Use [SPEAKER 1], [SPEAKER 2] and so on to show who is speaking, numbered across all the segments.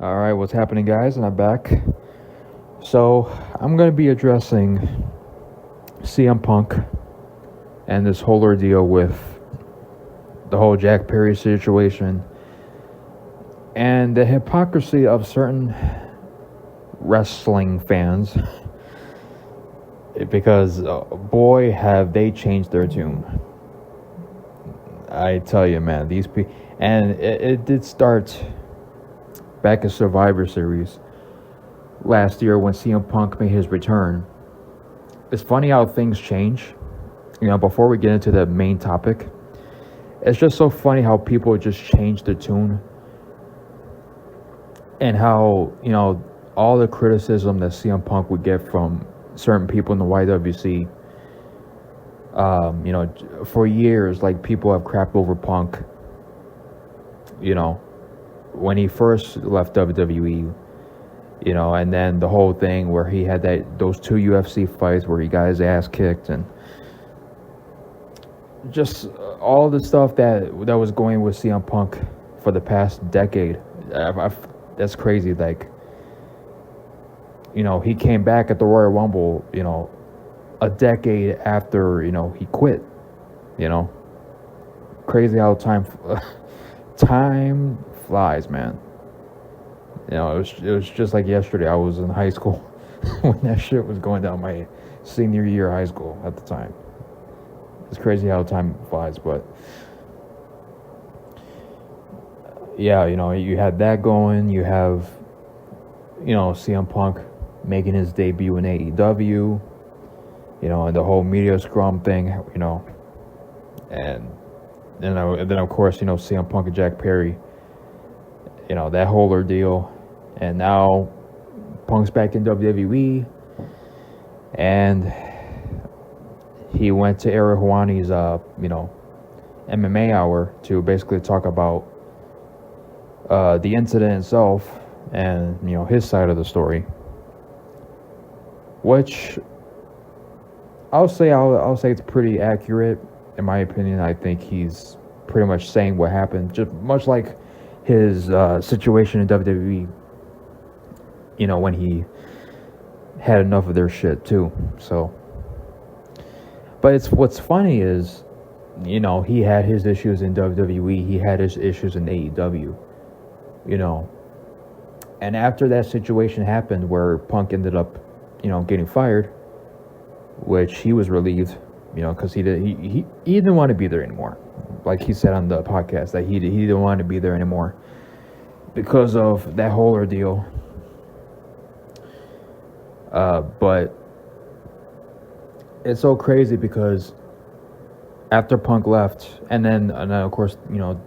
[SPEAKER 1] All right, what's happening, guys? And I'm back. So I'm gonna be addressing CM Punk and this whole ordeal with the whole Jack Perry situation and the hypocrisy of certain wrestling fans. Because boy, have they changed their tune. I tell you, man, these people, and it did start back in Survivor Series last year when CM Punk made his return. It's funny how things change. Before we get into the main topic, it's just so funny how people just change the tune and how, all the criticism that CM Punk would get from certain people in the YWC, for years, like, people have crapped over Punk, when he first left WWE, and then the whole thing where he had those two UFC fights where he got his ass kicked, and just all the stuff that was going with CM Punk for the past decade. That's crazy. Like, he came back at the Royal Rumble, a decade after, he quit, Crazy how time flies, man. It was just like yesterday. I was in high school when that shit was going down my senior year of high school at the time. It's crazy how time flies, but yeah, you had that going. You have, CM Punk making his debut in AEW, and the whole media scrum thing, and then of course, CM Punk and Jack Perry, that whole ordeal. And now Punk's back in WWE, and he went to Ariel Helwani's, MMA Hour to basically talk about the incident itself and, his side of the story. Which I'll say it's pretty accurate, in my opinion. I think he's pretty much saying what happened, just much like his situation in WWE, when he had enough of their shit too. So, but what's funny is, he had his issues in WWE, he had his issues in AEW, and after that situation happened where Punk ended up, getting fired, which he was relieved, because he didn't want to be there anymore. Like he said on the podcast, that he didn't want to be there anymore because of that whole ordeal. But it's so crazy because after Punk left, and then of course, the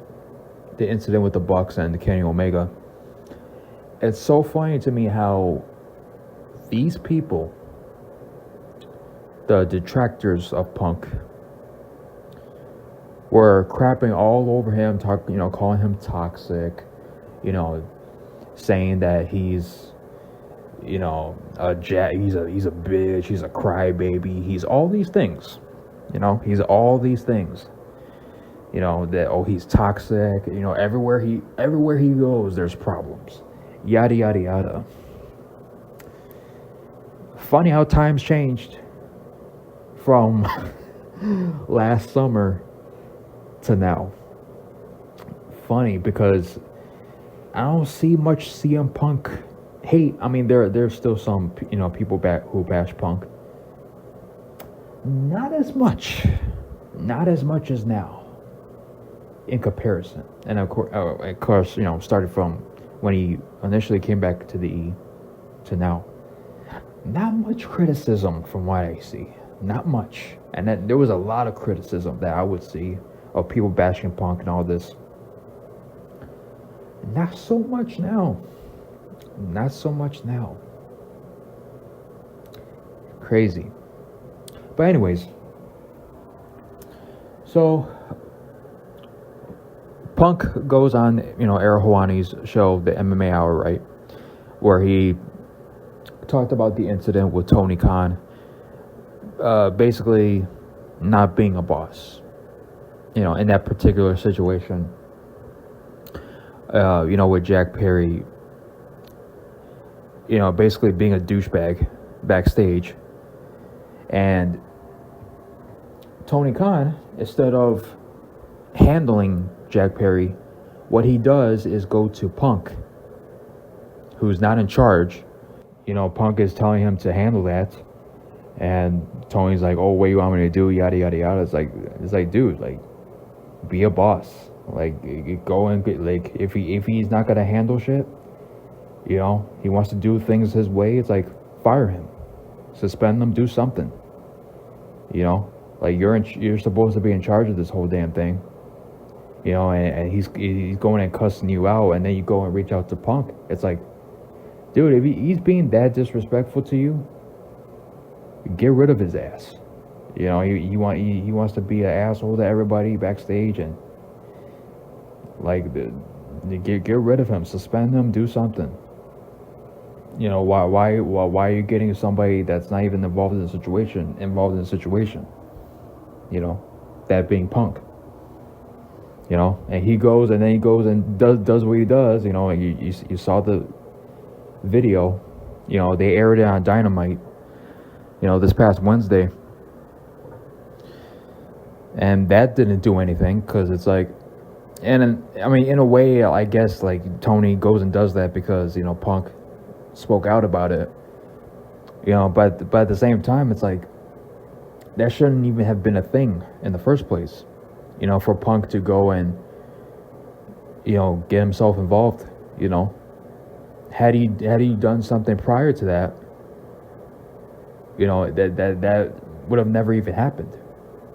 [SPEAKER 1] incident with the Bucks and Kenny Omega, it's so funny to me how these people, the detractors of Punk, were crapping all over him, calling him toxic, saying that he's, he's a bitch, he's a crybaby, he's all these things, he's all these things, that, he's toxic, everywhere he goes, there's problems, yada, yada, yada. Funny how times changed from last summer to now. Funny because I don't see much CM Punk hate. I mean, there's still some people who bash Punk. Not as much as now, in comparison. And of course, started from when he initially came back to the E to now. Not much criticism from what I see. Not much. And then there was a lot of criticism that I would see of people bashing Punk and all this. Not so much now. Crazy. But anyways, so Punk goes on, Ariel Helwani's show, the MMA Hour, right? Where he talked about the incident with Tony Khan, basically not being a boss, in that particular situation, with Jack Perry, basically being a douchebag backstage. And Tony Khan, instead of handling Jack Perry, what he does is go to Punk, who's not in charge. Punk is telling him to handle that, and Tony's like, "Oh, what do you want me to do?" Yada yada yada. It's like, dude, like, be a boss. Like, go and get, like, if he's not gonna handle shit, he wants to do things his way. It's like, fire him, suspend him, do something. Like, you're supposed to be in charge of this whole damn thing. And he's going and cussing you out, and then you go and reach out to Punk. It's like, dude, if he's being that disrespectful to you, get rid of his ass. He wants to be an asshole to everybody backstage, and like, get rid of him, suspend him, do something. Why are you getting somebody that's not even involved in the situation? That being Punk. And he goes and does what he does. And you saw the video. They aired it on Dynamite. This past Wednesday. And that didn't do anything, because it's like, and I mean, in a way, I guess, like, Tony goes and does that because, Punk spoke out about it. But at the same time, it's like, that shouldn't even have been a thing in the first place. For Punk to go and, get himself involved. Had he done something prior to that, that would have never even happened.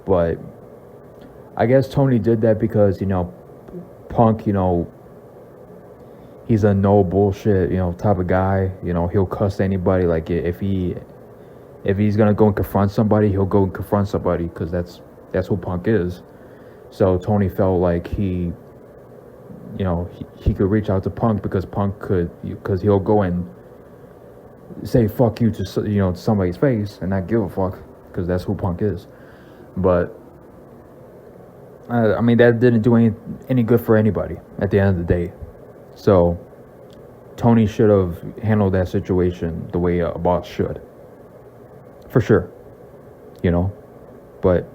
[SPEAKER 1] But I guess Tony did that because, Punk, he's a no bullshit, type of guy. He'll cuss anybody. Like, if he's gonna go and confront somebody, he'll go and confront somebody, because that's who Punk is. So Tony felt like he could reach out to Punk, because because he'll go and say fuck you to somebody's face and not give a fuck, because that's who Punk is. But I mean, that didn't do any good for anybody at the end of the day. So Tony should have handled that situation the way a boss should, for sure. But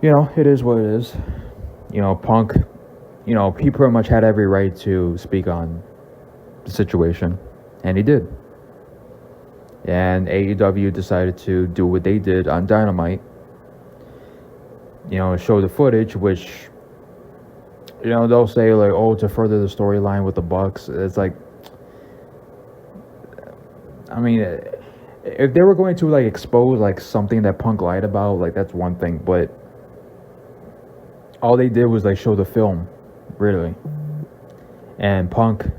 [SPEAKER 1] it is what it is. Punk, he pretty much had every right to speak on the situation, and he did. And AEW decided to do what they did on Dynamite. Show the footage, which, they'll say, like, oh, to further the storyline with the Bucks. It's like, I mean, if they were going to, like, expose, like, something that Punk lied about, like, that's one thing. But all they did was, like, show the film, really. And Punk,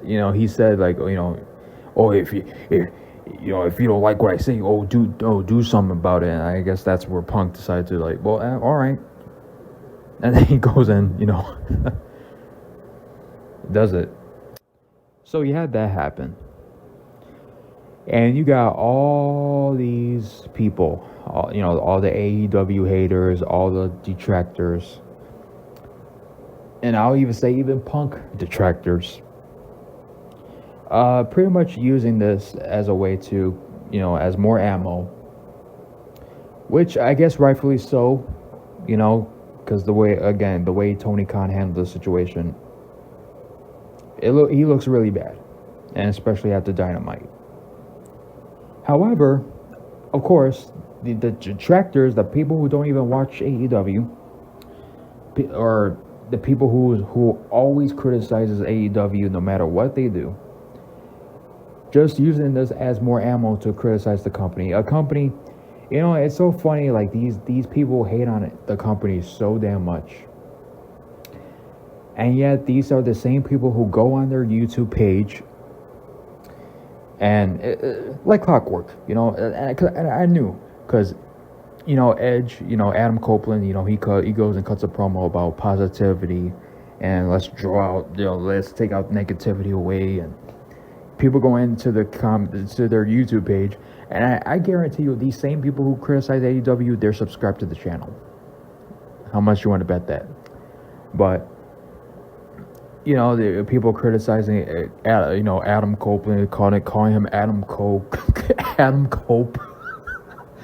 [SPEAKER 1] he said, like, oh, if you don't like what I say, do something about it. And I guess that's where Punk decided to, like, well, all right. And then he goes and, does it. So you had that happen. And you got all these people, all the AEW haters, all the detractors. And I'll even say even Punk detractors. Pretty much using this as a way to, as more ammo. Which I guess rightfully so, because the way Tony Khan handled the situation, he looks really bad, and especially after Dynamite. However, of course, the detractors, the people who don't even watch AEW, or the people who always criticizes AEW no matter what they do, just using this as more ammo to criticize the company. A company, it's so funny, like, these people hate on the company so damn much. And yet these are the same people who go on their YouTube page and like clockwork, and I knew, because, Edge, Adam Copeland, he goes and cuts a promo about positivity, and let's draw out, let's take out negativity away, and people go into to their YouTube page, and I guarantee you, these same people who criticize AEW, they're subscribed to the channel. How much you want to bet that? But you know, the people criticizing, you know, Adam Copeland, calling him Adam Cope, Adam Cope.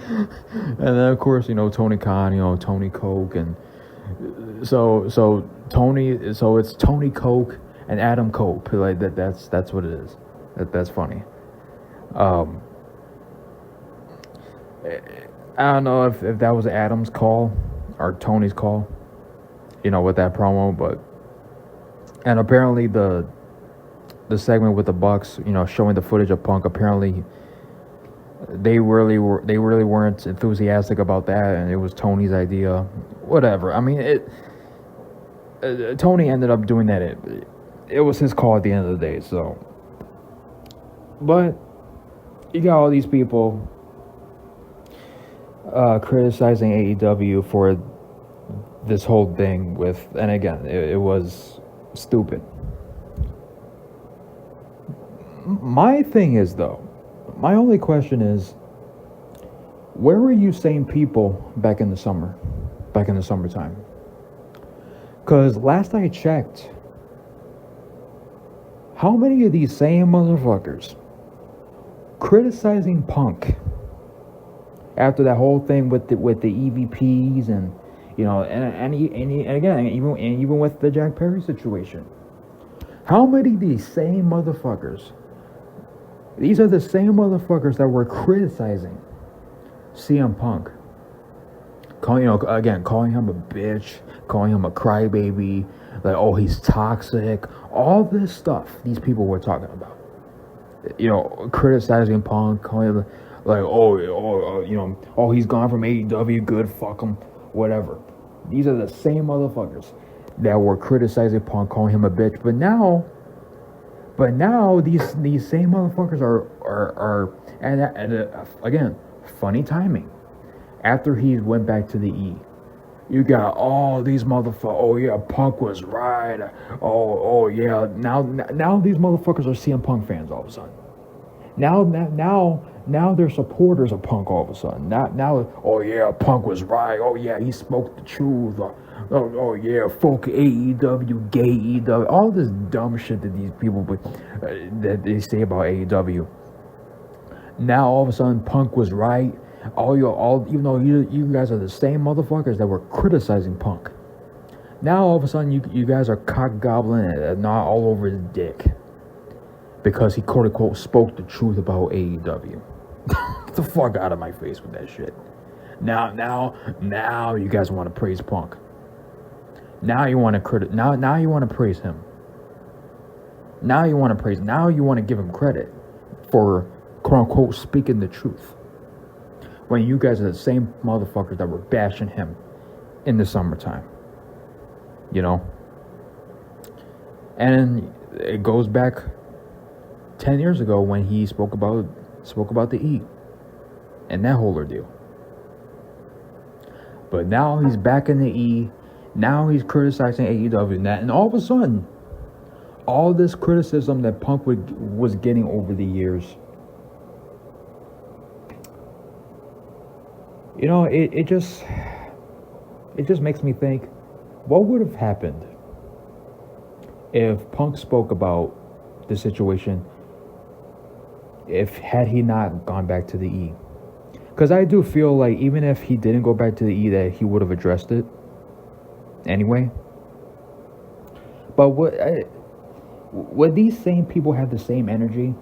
[SPEAKER 1] And then of course, you know, Tony Khan, you know, Tony Coke, and so Tony, so it's Tony Coke and Adam Cope, like that's what it is. That's funny. I don't know if that was Adam's call or Tony's call, you know, with that promo, but and apparently the segment with the Bucks, you know, showing the footage of Punk, apparently they really weren't enthusiastic about that, and it was Tony's idea. Whatever. I mean, Tony ended up doing that. It was his call at the end of the day. So, but you got all these people criticizing AEW for this whole thing with, and again, it was stupid. My thing is, though, my only question is, where were you sane people back in the summertime? Because last I checked, how many of these same motherfuckers criticizing Punk after that whole thing with the EVPs, and you know, and again, even with the Jack Perry situation, how many of these same motherfuckers? These are the same motherfuckers that were criticizing CM Punk, calling him a bitch, calling him a crybaby, like, oh, he's toxic, all this stuff these people were talking about. You know, criticizing Punk, calling him like, oh, he's gone from AEW, good, fuck him, whatever. These are the same motherfuckers that were criticizing Punk, calling him a bitch, but now these same motherfuckers are again, funny timing. After he went back to the E, you got all these motherfuckers. Oh yeah, Punk was right. Oh yeah. Now these motherfuckers are CM Punk fans all of a sudden. Now they're supporters of Punk all of a sudden. Now oh yeah, Punk was right. Oh yeah, he spoke the truth. Oh yeah, folk AEW, gay AEW, all this dumb shit that these people that they say about AEW. Now all of a sudden Punk was right. Even though you guys are the same motherfuckers that were criticizing Punk. Now all of a sudden you guys are cock gobbling and not all over his dick because he quote unquote spoke the truth about AEW. Get the fuck out of my face with that shit. Now you guys want to praise Punk. Now you want to now you want to praise him. Now you want to give him credit for quote unquote speaking the truth. When you guys are the same motherfuckers that were bashing him in the summertime. You know? And it goes back 10 years ago when he spoke about the E and that whole ordeal. But now he's back in the E. Now he's criticizing AEW and that. And all of a sudden, all this criticism that Punk was getting over the years, you know, it just makes me think, what would have happened if Punk spoke about the situation had he not gone back to the E? Because I do feel like even if he didn't go back to the E, that he would have addressed it anyway. But would these same people have the same energy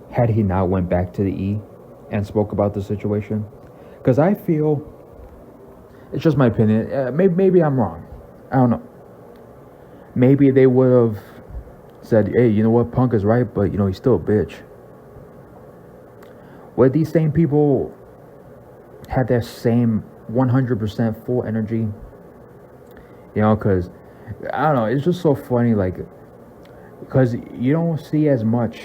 [SPEAKER 1] had he not went back to the E and spoke about the situation? Because I feel, it's just my opinion, maybe I'm wrong, I don't know. Maybe they would have said, hey, you know what, Punk is right, but you know, he's still a bitch. Would these same people have that same 100% full energy? You know, because, I don't know, it's just so funny, like, because you don't see as much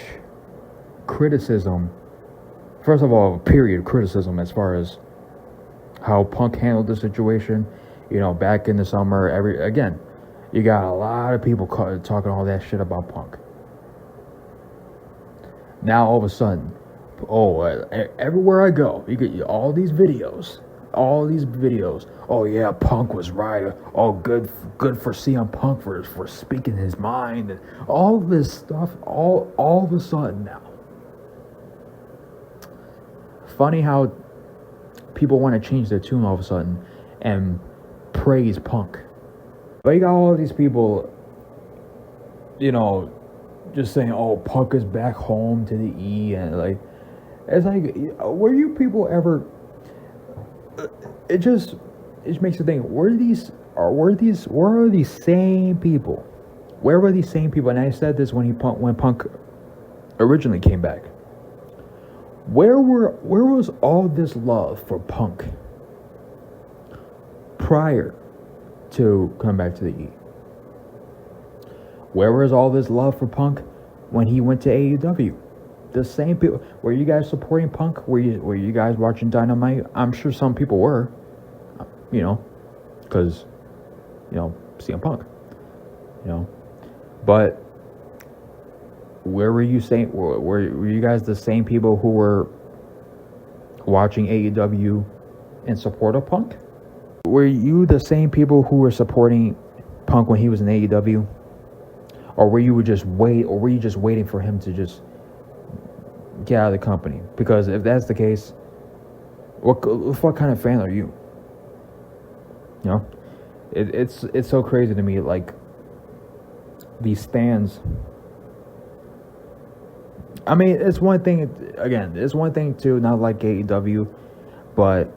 [SPEAKER 1] criticism, first of all, period criticism, as far as how Punk handled the situation, you know, back in the summer. Again, you got a lot of people talking all that shit about Punk. Now all of a sudden, everywhere I go, you get all these videos all these videos. Oh yeah, Punk was right. Oh, good for CM Punk for speaking his mind, and all this stuff. All of a sudden now. Funny how people want to change their tune all of a sudden and praise Punk. But you got all these people, just saying, "Oh, Punk is back home to the E," and like, it's like, were you people ever? It just makes you think. Where are these same people? Where were these same people? And I said this when Punk originally came back. Where was all this love for Punk prior to coming back to the E? Where was all this love for Punk when he went to AEW? The same people. Were you guys supporting Punk? Were you guys watching Dynamite? I'm sure some people were, because, CM Punk, But where were you saying? Were you guys the same people who were watching AEW in support of Punk? Were you the same people who were supporting Punk when he was in AEW? Or were you just waiting for him to just get out of the company? Because if that's the case, what kind of fan are you? It's so crazy to me. Like, these stands. I mean, it's one thing to not like AEW, but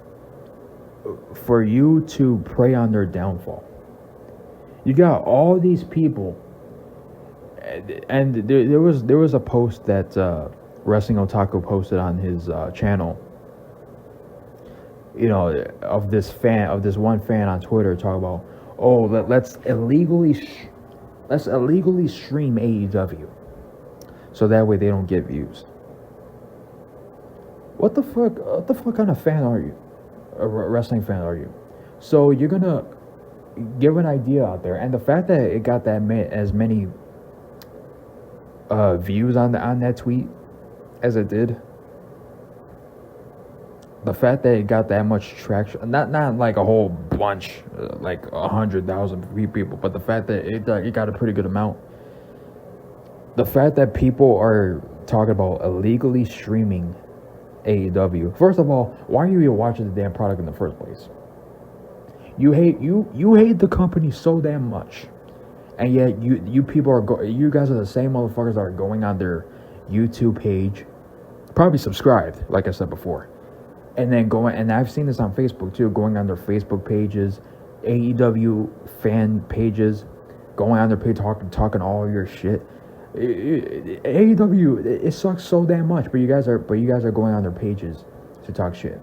[SPEAKER 1] for you to prey on their downfall. You got all these people, and there was a post that Wrestling Otaku posted on his channel. Of this one fan on Twitter talking about, oh, let's illegally stream AEW, so that way they don't get views. What the fuck kind of fan are you? A wrestling fan are you? So you're gonna give an idea out there, and the fact that it got as many views on that tweet as it did, the fact that it got that much traction, not like a whole bunch, like 100,000 people, but the fact that it got a pretty good amount. The fact that people are talking about illegally streaming AEW. First of all, why are you even watching the damn product in the first place? You hate the company so damn much, and yet you people you guys are the same motherfuckers that are going on their YouTube page, probably subscribed, like I said before, and then and I've seen this on Facebook too, going on their Facebook pages, AEW fan pages, going on their page talking all your shit. AEW, it sucks so damn much, but you guys are going on their pages to talk shit.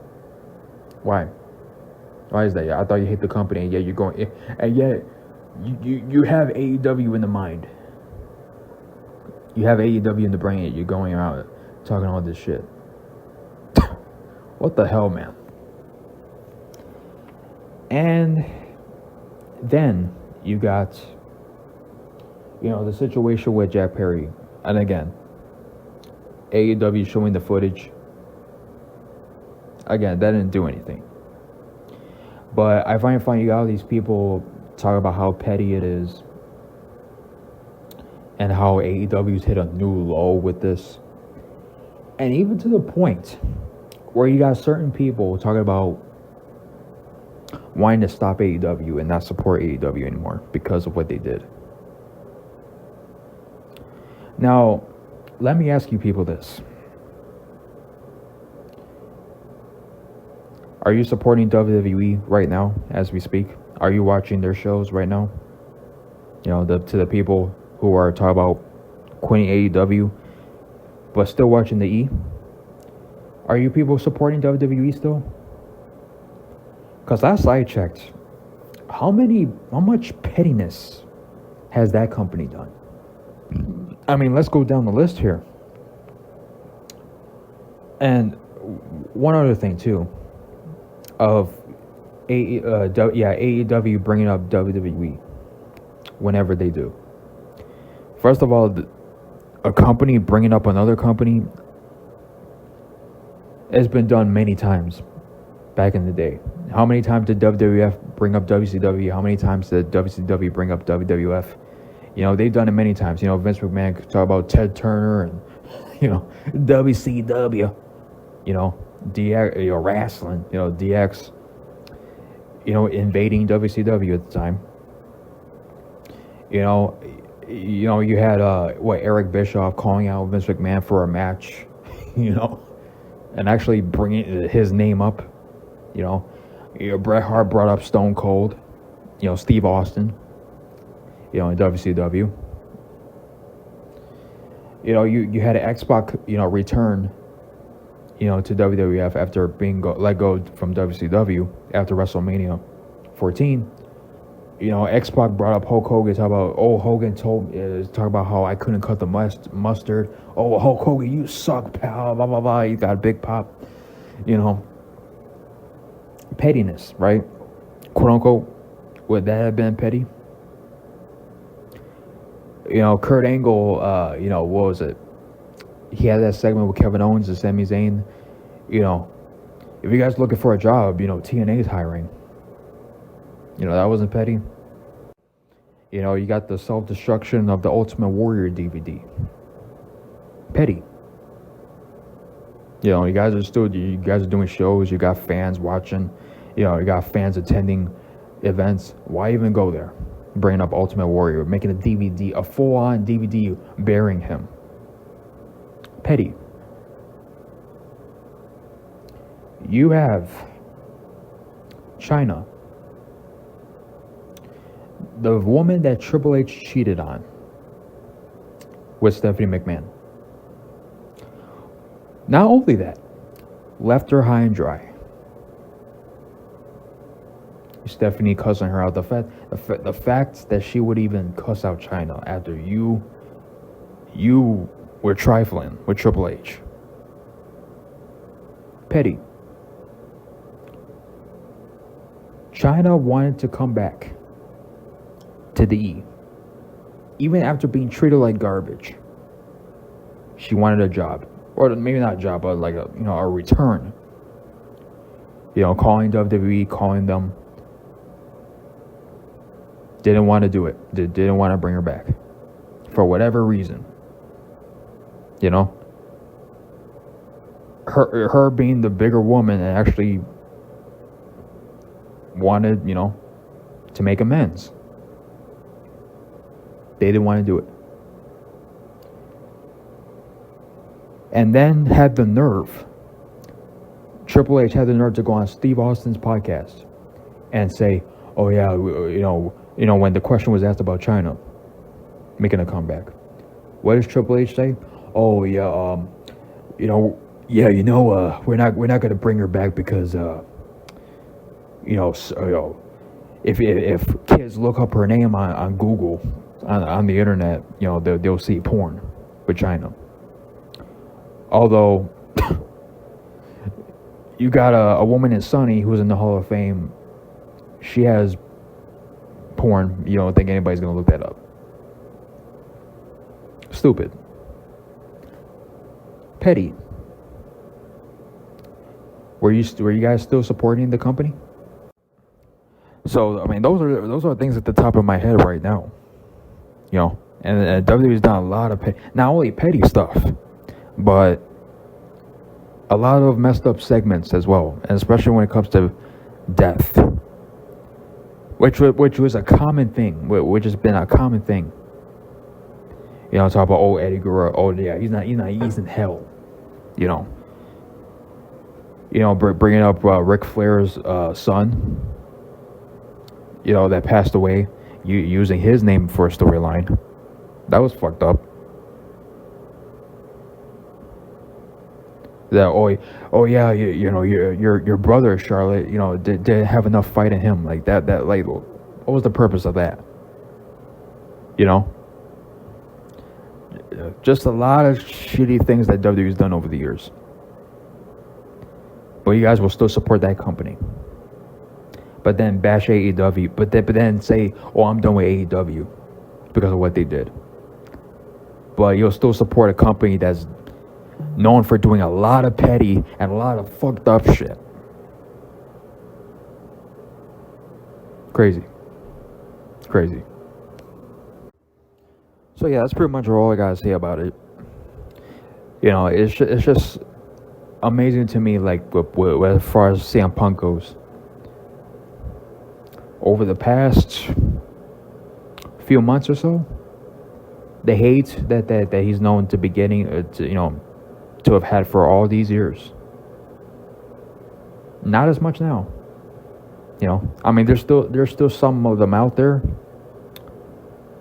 [SPEAKER 1] Why is that? I thought you hate the company, and yet you're going, and yet you have AEW in the mind. You have AEW in the brain, and you're going out talking all this shit. What the hell, man? And then you got, the situation with Jack Perry. And again, AEW showing the footage. Again, that didn't do anything. But I find it funny, you got all these people talk about how petty it is, and how AEW's hit a new low with this. And even to the point where you got certain people talking about wanting to stop AEW and not support AEW anymore because of what they did. Now, let me ask you people this. Are you supporting WWE right now as we speak? Are you watching their shows right now? To the people who are talking about quitting AEW but still watching the E? Are you people supporting WWE still? Because last I checked, how much pettiness has that company done? I mean, let's go down the list here. And one other thing too, of AEW bringing up WWE whenever they do. First of all, a company bringing up another company has been done many times back in the day. How many times did WWF bring up WCW? How many times did WCW bring up WWF? You know, they've done it many times. You know, Vince McMahon could talk about Ted Turner and, you know, WCW, you know, DX, you know, wrestling, you know, DX, you know, invading WCW at the time. You know, you had Eric Bischoff calling out Vince McMahon for a match, you know, and actually bringing his name up. You know, Bret Hart brought up Stone Cold, you know, Steve Austin, you know, in WCW. You know, you had an X-Pac, you know, return, you know, to WWF after being let go from WCW after WrestleMania 14. You know, X-Pac brought up Hulk Hogan, Hogan talk about how I couldn't cut the mustard. Oh, Hulk Hogan, you suck, pal, blah, blah, blah. He got a big pop. You know, pettiness, right? Quote unquote, would that have been petty? You know, Kurt Angle, you know, what was it? He had that segment with Kevin Owens and Sami Zayn. You know, if you guys looking for a job, you know, TNA is hiring. You know, that wasn't petty. You know, you got the self-destruction of the Ultimate Warrior DVD. Petty. You know, you guys are doing shows, you got fans watching, you know, you got fans attending events. Why even go there? Bringing up Ultimate Warrior, making a DVD, a full-on DVD bearing him. Petty. You have China. The woman that Triple H cheated on with Stephanie McMahon. Not only that, left her high and dry. Stephanie cussing her out. The fact that she would even cuss out China after you were trifling with Triple H. Petty. China wanted to come back to the E. Even after being treated like garbage. She wanted a job. Or maybe not a job, but like a return. You know, calling WWE, calling them. Didn't want to do it. Didn't want to bring her back. For whatever reason. You know? Her being the bigger woman and actually wanted, you know, to make amends. They didn't want to do it. And then had the nerve. Triple H had the nerve to go on Steve Austin's podcast and say, "Oh yeah, you know, when the question was asked about China making a comeback, what does Triple H say? Oh yeah, we're not going to bring her back because if kids look up her name on Google on the internet, you know, they'll see porn with China." Although you got a woman in Sunny who's in the Hall of Fame. She has porn. You don't think anybody's gonna look that up. Stupid. Petty. Were you guys still supporting the company? So I mean, those are things at the top of my head right now. You know, and WWE's done a lot of not only petty stuff, but a lot of messed up segments as well, and especially when it comes to death, which was a common thing, which has been a common thing. You know, talk about Eddie Guerrero. Oh yeah, he's in hell. You know, bringing up Ric Flair's son. You know, that passed away, using his name for a storyline. That was fucked up. That oh yeah, you know, your brother Charlotte, you know, didn't have enough fight in him, like that like, what was the purpose of that? You know, just a lot of shitty things that WWE's done over the years. But you guys will still support that company. But then bash AEW, but then say, oh, I'm done with AEW because of what they did. But you'll still support a company that's known for doing a lot of petty and a lot of fucked up shit. Crazy. Crazy. So yeah, that's pretty much all I gotta say about it. You know, it's just amazing to me, like as far as CM Punk goes. Over the past few months or so, the hate that he's known to be getting, to have had for all these years, not as much now. You know, I mean, there's still some of them out there,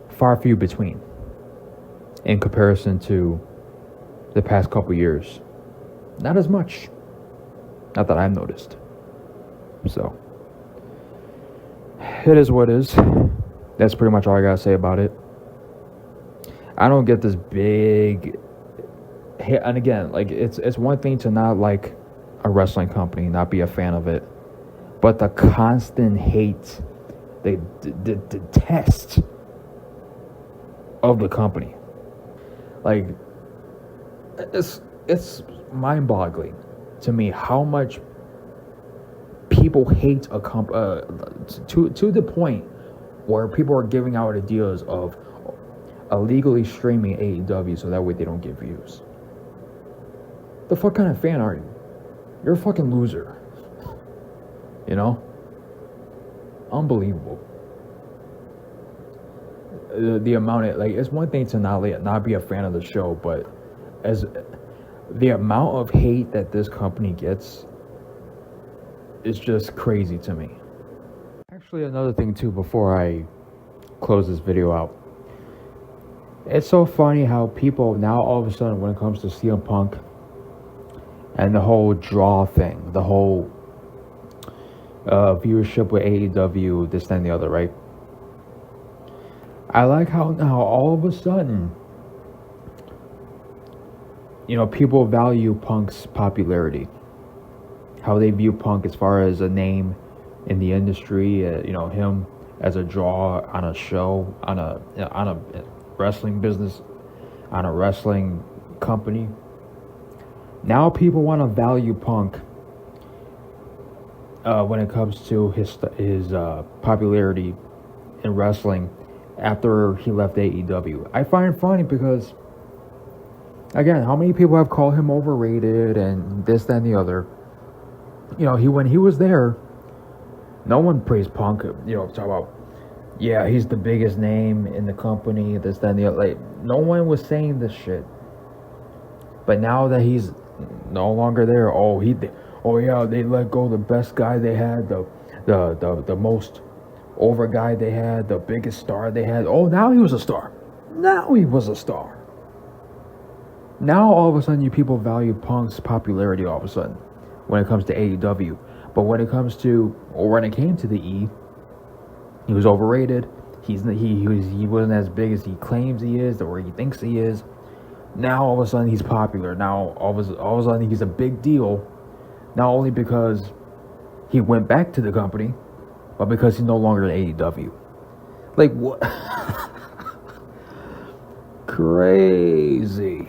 [SPEAKER 1] far few between, in comparison to the past couple years. Not as much. Not that I've noticed. So, it is what it is. That's pretty much all I gotta say about it. I don't get this big hit, and again, like it's one thing to not like a wrestling company, not be a fan of it, but the constant hate, the test of the company, like it's mind-boggling to me how much people hate a to the point where people are giving out ideas of illegally streaming AEW so that way they don't get views. The fuck kind of fan are you? You're a fucking loser. You know? Unbelievable. The amount of, like, it's one thing to not be a fan of the show, but as the amount of hate that this company gets is just crazy to me. Actually, another thing too, before I close this video out, it's so funny how people now all of a sudden, when it comes to CM Punk and the whole draw thing, the whole viewership with AEW, this, that, and the other, right? I like how now all of a sudden, you know, people value Punk's popularity. How they view Punk as far as a name in the industry, you know, him as a draw on a show, on a wrestling business, on a wrestling company. Now people want to value Punk when it comes to his popularity in wrestling after he left AEW. I find it funny because, again, how many people have called him overrated and this, that, and the other? You know, when he was there, no one praised Punk. You know, talk about, yeah, he's the biggest name in the company, this, that, and the other. Like, no one was saying this shit. But now that he's no longer there, yeah, they let go the best guy they had, the most over guy they had, the biggest star they had. Oh, now he was a star. Now he was a star. Now all of a sudden, you people value Punk's popularity all of a sudden when it comes to AEW. But when it came to the E, he was overrated. He wasn't as big as he claims he is, or he thinks he is. Now all of a sudden he's popular. Now all of a sudden he's a big deal. Not only because he went back to the company, but because he's no longer at AEW. Like, what? Crazy.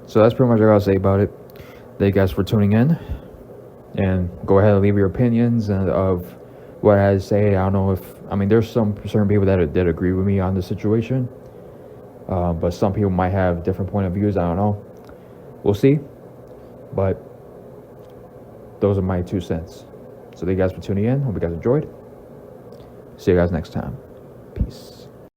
[SPEAKER 1] So that's pretty much what I gotta say about it. Thank you guys for tuning in. And go ahead and leave your opinions of what I had to say. I don't know there's some certain people that agree with me on the situation. But some people might have different point of views. I don't know. We'll see. But those are my 2 cents. So thank you guys for tuning in. Hope you guys enjoyed. See you guys next time. Peace.